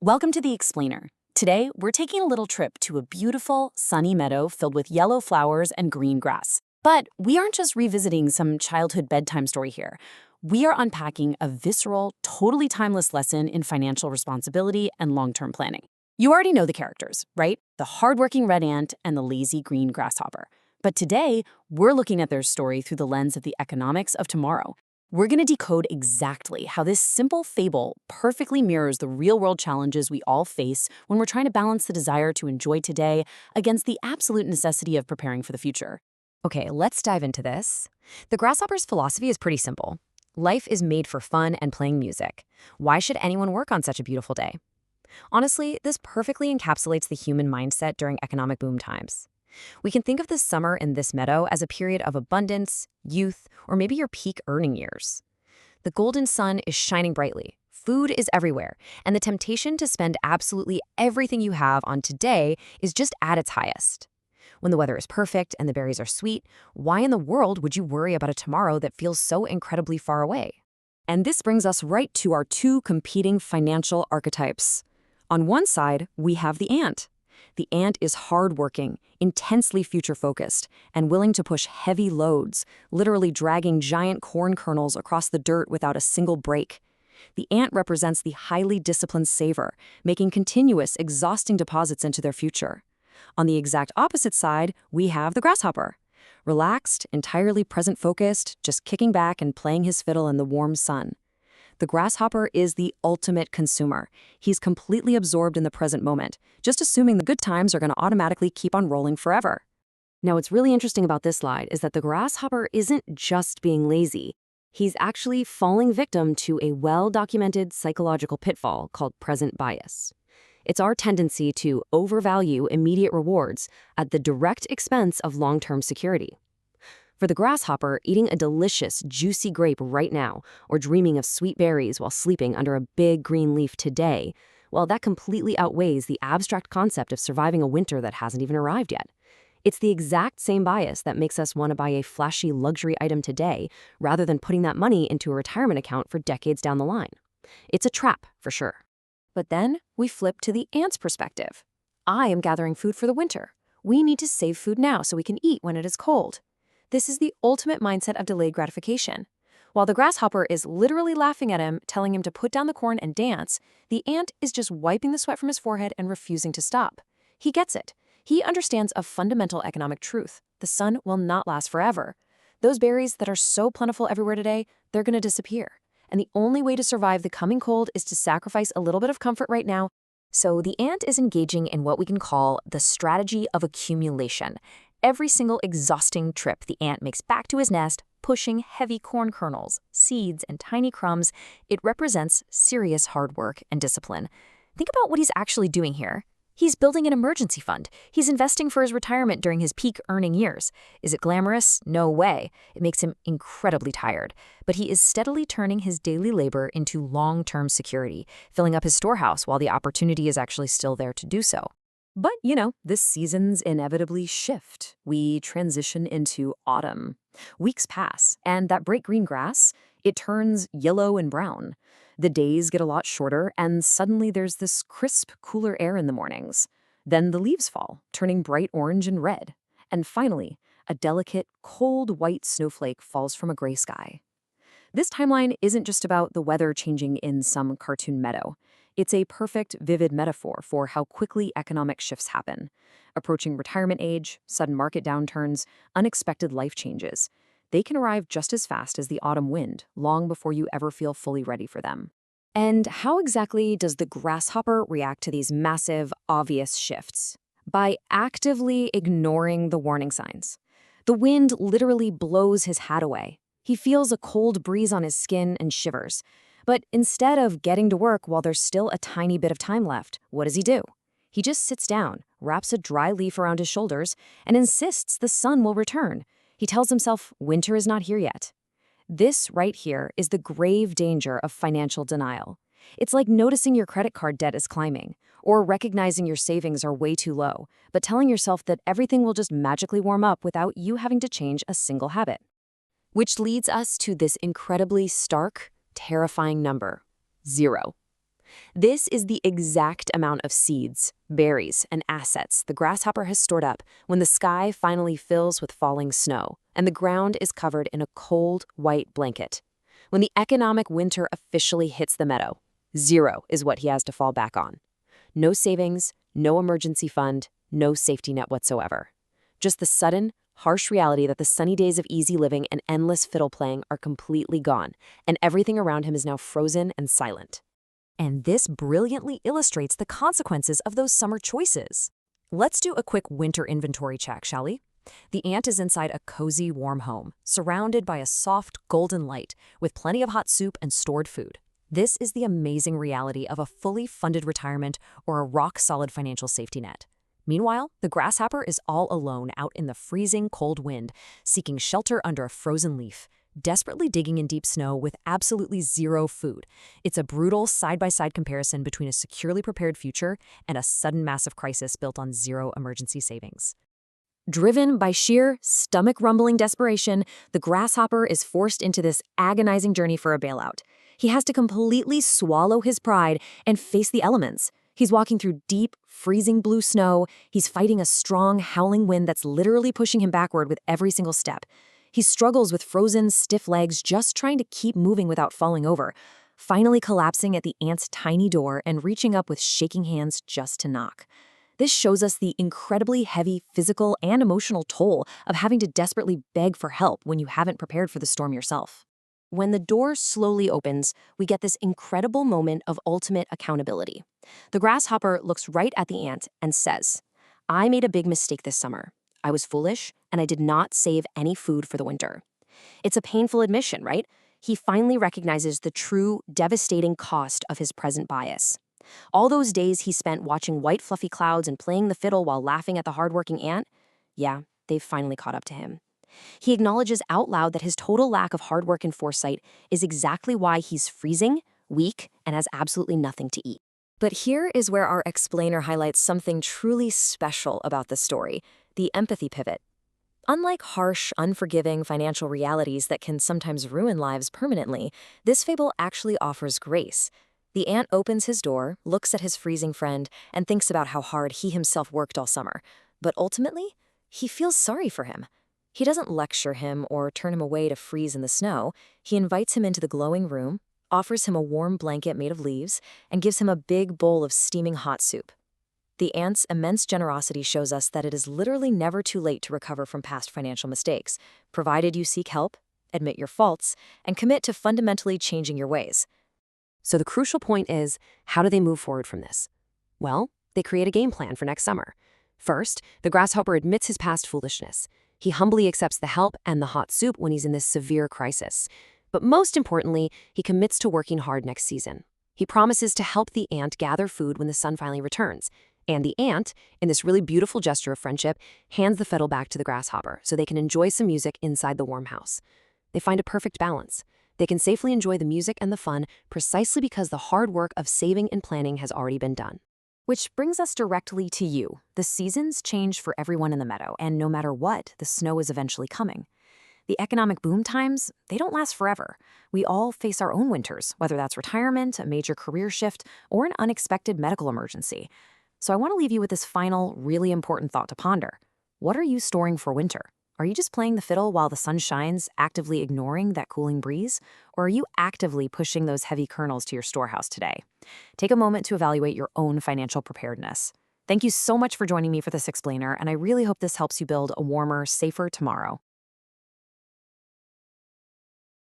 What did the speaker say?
Welcome to The Explainer. Today, we're taking a little trip to a beautiful, sunny meadow filled with yellow flowers and green grass. But we aren't just revisiting some childhood bedtime story here. We are unpacking a visceral, totally timeless lesson in financial responsibility and long-term planning. You already know the characters, right? The hardworking red ant and the lazy green grasshopper. But today, we're looking at their story through the lens of the economics of tomorrow. We're going to decode exactly how this simple fable perfectly mirrors the real-world challenges we all face when we're trying to balance the desire to enjoy today against the absolute necessity of preparing for the future. Okay, let's dive into this. The grasshopper's philosophy is pretty simple. Life is made for fun and playing music. Why should anyone work on such a beautiful day? Honestly, this perfectly encapsulates the human mindset during economic boom times. We can think of this summer in this meadow as a period of abundance, youth, or maybe your peak earning years. The golden sun is shining brightly, food is everywhere, and the temptation to spend absolutely everything you have on today is just at its highest. When the weather is perfect and the berries are sweet, why in the world would you worry about a tomorrow that feels so incredibly far away? And this brings us right to our two competing financial archetypes. On one side, we have the ant. The ant is hardworking, intensely future-focused, and willing to push heavy loads, literally dragging giant corn kernels across the dirt without a single break. The ant represents the highly disciplined saver, making continuous, exhausting deposits into their future. On the exact opposite side, we have the grasshopper. Relaxed, entirely present-focused, just kicking back and playing his fiddle in the warm sun. The grasshopper is the ultimate consumer. He's completely absorbed in the present moment, just assuming the good times are going to automatically keep on rolling forever. Now, what's really interesting about this slide is that the grasshopper isn't just being lazy. He's actually falling victim to a well-documented psychological pitfall called present bias. It's our tendency to overvalue immediate rewards at the direct expense of long-term security. For the grasshopper, eating a delicious, juicy grape right now, or dreaming of sweet berries while sleeping under a big green leaf today, well, that completely outweighs the abstract concept of surviving a winter that hasn't even arrived yet. It's the exact same bias that makes us want to buy a flashy luxury item today rather than putting that money into a retirement account for decades down the line. It's a trap, for sure. But then we flip to the ant's perspective. I am gathering food for the winter. We need to save food now so we can eat when it is cold. This is the ultimate mindset of delayed gratification. While the grasshopper is literally laughing at him, telling him to put down the corn and dance, the ant is just wiping the sweat from his forehead and refusing to stop. He gets it. He understands a fundamental economic truth. The sun will not last forever. Those berries that are so plentiful everywhere today, they're going to disappear. And the only way to survive the coming cold is to sacrifice a little bit of comfort right now. So the ant is engaging in what we can call the strategy of accumulation. Every single exhausting trip the ant makes back to his nest, pushing heavy corn kernels, seeds, and tiny crumbs, it represents serious hard work and discipline. Think about what he's actually doing here. He's building an emergency fund. He's investing for his retirement during his peak earning years. Is it glamorous? No way. It makes him incredibly tired. But he is steadily turning his daily labor into long-term security, filling up his storehouse while the opportunity is actually still there to do so. But, this seasons inevitably shift. We transition into autumn. Weeks pass, and that bright green grass, it turns yellow and brown. The days get a lot shorter, and suddenly there's this crisp, cooler air in the mornings. Then the leaves fall, turning bright orange and red. And finally, a delicate, cold white snowflake falls from a gray sky. This timeline isn't just about the weather changing in some cartoon meadow. It's a perfect, vivid metaphor for how quickly economic shifts happen. Approaching retirement age, sudden market downturns, unexpected life changes. They can arrive just as fast as the autumn wind, long before you ever feel fully ready for them. And how exactly does the grasshopper react to these massive, obvious shifts? By actively ignoring the warning signs. The wind literally blows his hat away. He feels a cold breeze on his skin and shivers. But instead of getting to work while there's still a tiny bit of time left, what does he do? He just sits down, wraps a dry leaf around his shoulders, and insists the sun will return. He tells himself winter is not here yet. This right here is the grave danger of financial denial. It's like noticing your credit card debt is climbing, or recognizing your savings are way too low, but telling yourself that everything will just magically warm up without you having to change a single habit. Which leads us to this incredibly stark, terrifying number: 0. This is the exact amount of seeds, berries, and assets the grasshopper has stored up when the sky finally fills with falling snow and the ground is covered in a cold, white blanket. When the economic winter officially hits the meadow, zero is what he has to fall back on. No savings, no emergency fund, no safety net whatsoever. Just the sudden, harsh reality that the sunny days of easy living and endless fiddle playing are completely gone, and everything around him is now frozen and silent. And this brilliantly illustrates the consequences of those summer choices. Let's do a quick winter inventory check, shall we? The ant is inside a cozy, warm home, surrounded by a soft, golden light, with plenty of hot soup and stored food. This is the amazing reality of a fully funded retirement or a rock-solid financial safety net. Meanwhile, the grasshopper is all alone out in the freezing cold wind, seeking shelter under a frozen leaf, desperately digging in deep snow with absolutely zero food. It's a brutal side-by-side comparison between a securely prepared future and a sudden massive crisis built on zero emergency savings. Driven by sheer, stomach-rumbling desperation, the grasshopper is forced into this agonizing journey for a bailout. He has to completely swallow his pride and face the elements. He's walking through deep, freezing blue snow. He's fighting a strong, howling wind that's literally pushing him backward with every single step. He struggles with frozen, stiff legs, just trying to keep moving without falling over, finally collapsing at the ant's tiny door and reaching up with shaking hands just to knock. This shows us the incredibly heavy physical and emotional toll of having to desperately beg for help when you haven't prepared for the storm yourself. When the door slowly opens, we get this incredible moment of ultimate accountability. The grasshopper looks right at the ant and says, "I made a big mistake this summer. I was foolish, and I did not save any food for the winter." It's a painful admission, right? He finally recognizes the true, devastating cost of his present bias. All those days he spent watching white fluffy clouds and playing the fiddle while laughing at the hardworking ant, yeah, they've finally caught up to him. He acknowledges out loud that his total lack of hard work and foresight is exactly why he's freezing, weak, and has absolutely nothing to eat. But here is where our explainer highlights something truly special about the story, the empathy pivot. Unlike harsh, unforgiving financial realities that can sometimes ruin lives permanently, this fable actually offers grace. The ant opens his door, looks at his freezing friend, and thinks about how hard he himself worked all summer. But ultimately, he feels sorry for him. He doesn't lecture him or turn him away to freeze in the snow. He invites him into the glowing room, offers him a warm blanket made of leaves, and gives him a big bowl of steaming hot soup. The ant's immense generosity shows us that it is literally never too late to recover from past financial mistakes, provided you seek help, admit your faults, and commit to fundamentally changing your ways. So the crucial point is, how do they move forward from this? Well, they create a game plan for next summer. First, the grasshopper admits his past foolishness. He humbly accepts the help and the hot soup when he's in this severe crisis. But most importantly, he commits to working hard next season. He promises to help the ant gather food when the sun finally returns. And the ant, in this really beautiful gesture of friendship, hands the fiddle back to the grasshopper so they can enjoy some music inside the warm house. They find a perfect balance. They can safely enjoy the music and the fun precisely because the hard work of saving and planning has already been done. Which brings us directly to you. The seasons change for everyone in the meadow, and no matter what, the snow is eventually coming. The economic boom times, they don't last forever. We all face our own winters, whether that's retirement, a major career shift, or an unexpected medical emergency. So I want to leave you with this final, really important thought to ponder. What are you storing for winter? Are you just playing the fiddle while the sun shines, actively ignoring that cooling breeze? Or are you actively pushing those heavy kernels to your storehouse today? Take a moment to evaluate your own financial preparedness. Thank you so much for joining me for this explainer, and I really hope this helps you build a warmer, safer tomorrow.